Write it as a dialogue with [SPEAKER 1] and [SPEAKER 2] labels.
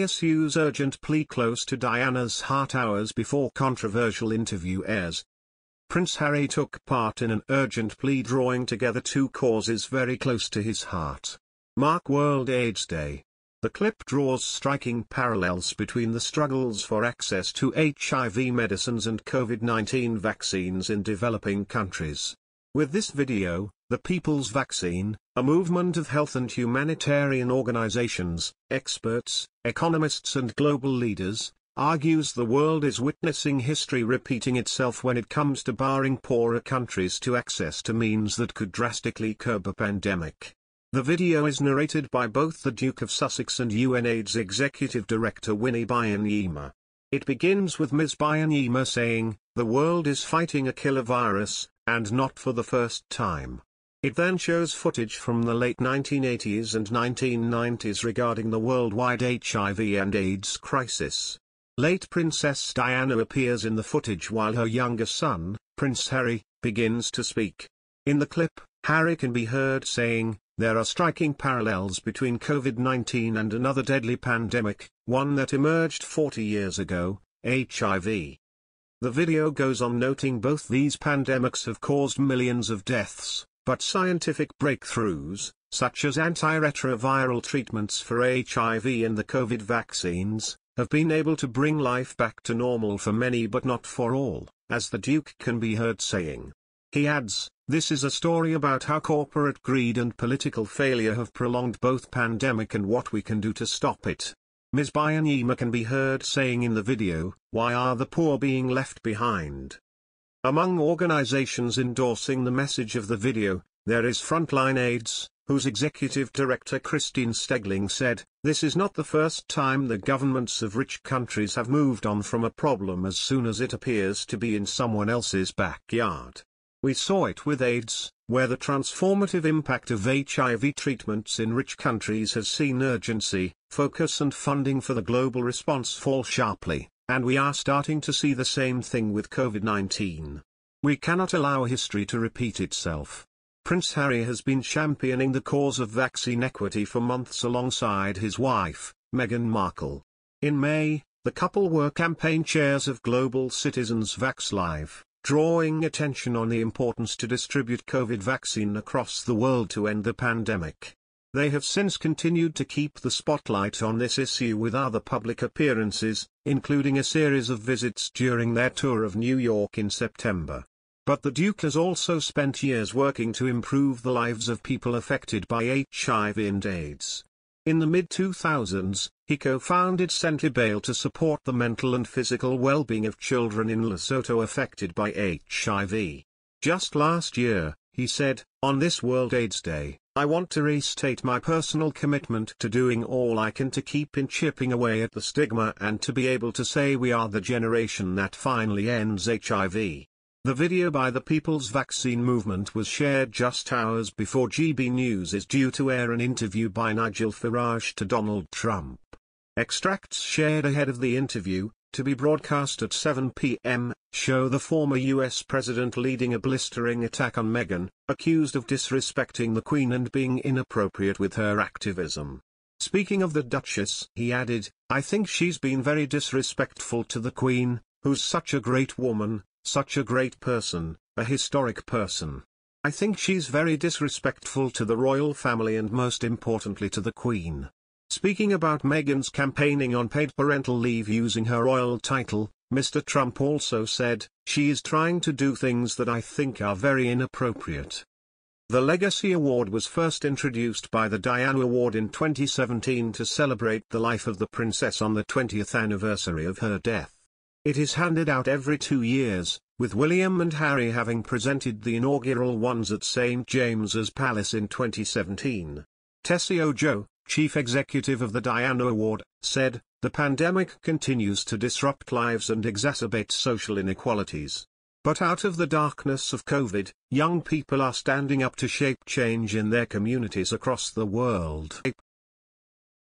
[SPEAKER 1] PSU's urgent plea close to Diana's heart hours before controversial interview airs. Prince Harry took part in an urgent plea drawing together two causes very close to his heart. Mark World AIDS Day. The clip draws striking parallels between the struggles for access to HIV medicines and COVID-19 vaccines in developing countries. With this video, the People's Vaccine, a movement of health and humanitarian organizations, experts, economists and global leaders, argues the world is witnessing history repeating itself when it comes to barring poorer countries to access to means that could drastically curb a pandemic. The video is narrated by both the Duke of Sussex and UNAIDS Executive Director Byanyima. It begins with Ms. Byanyima saying, "The world is fighting a killer virus, and not for the first time." It then shows footage from the late 1980s and 1990s regarding the worldwide HIV and AIDS crisis. Late Princess Diana appears in the footage while her younger son, Prince Harry, begins to speak. In the clip, Harry can be heard saying, "There are striking parallels between COVID-19 and another deadly pandemic, one that emerged 40 years ago, HIV." The video goes on noting both these pandemics have caused millions of deaths, but scientific breakthroughs, such as antiretroviral treatments for HIV and the COVID vaccines, have been able to bring life back to normal for many but not for all, as the Duke can be heard saying. He adds, "This is a story about how corporate greed and political failure have prolonged both pandemic and what we can do to stop it." Ms. Byanyima can be heard saying in the video, "Why are the poor being left behind?" Among organizations endorsing the message of the video, there is Frontline AIDS, whose executive director Christine Stegling said, "This is not the first time the governments of rich countries have moved on from a problem as soon as it appears to be in someone else's backyard. We saw it with AIDS, where the transformative impact of HIV treatments in rich countries has seen urgency, focus and funding for the global response fall sharply, and we are starting to see the same thing with COVID-19. We cannot allow history to repeat itself." Prince Harry has been championing the cause of vaccine equity for months alongside his wife, Meghan Markle. In May, the couple were campaign chairs of Global Citizens Vax Live, drawing attention on the importance to distribute COVID vaccine across the world to end the pandemic. They have since continued to keep the spotlight on this issue with other public appearances, including a series of visits during their tour of New York in September. But the Duke has also spent years working to improve the lives of people affected by HIV and AIDS. In the mid-2000s, he co-founded Lilibet to support the mental and physical well-being of children in Lesotho affected by HIV. Just last year, he said, "On this World AIDS Day, I want to restate my personal commitment to doing all I can to keep chipping away at the stigma and to be able to say we are the generation that finally ends HIV." The video by the People's Vaccine Movement was shared just hours before GB News is due to air an interview by Nigel Farage to Donald Trump. Extracts shared ahead of the interview, to be broadcast at 7 p.m., show the former US president leading a blistering attack on Meghan, accused of disrespecting the Queen and being inappropriate with her activism. Speaking of the Duchess, he added, "I think she's been very disrespectful to the Queen, who's such a great woman, such a great person, a historic person. I think she's very disrespectful to the royal family and most importantly to the Queen." Speaking about Meghan's campaigning on paid parental leave using her royal title, Mr. Trump also said, "She is trying to do things that I think are very inappropriate." The Legacy Award was first introduced by the Diana Award in 2017 to celebrate the life of the princess on the 20th anniversary of her death. It is handed out every 2 years, with William and Harry having presented the inaugural ones at St. James's Palace in 2017. Tessie Ojo, chief executive of the Diana Award, said, "The pandemic continues to disrupt lives and exacerbate social inequalities. But out of the darkness of COVID, young people are standing up to shape change in their communities across the world."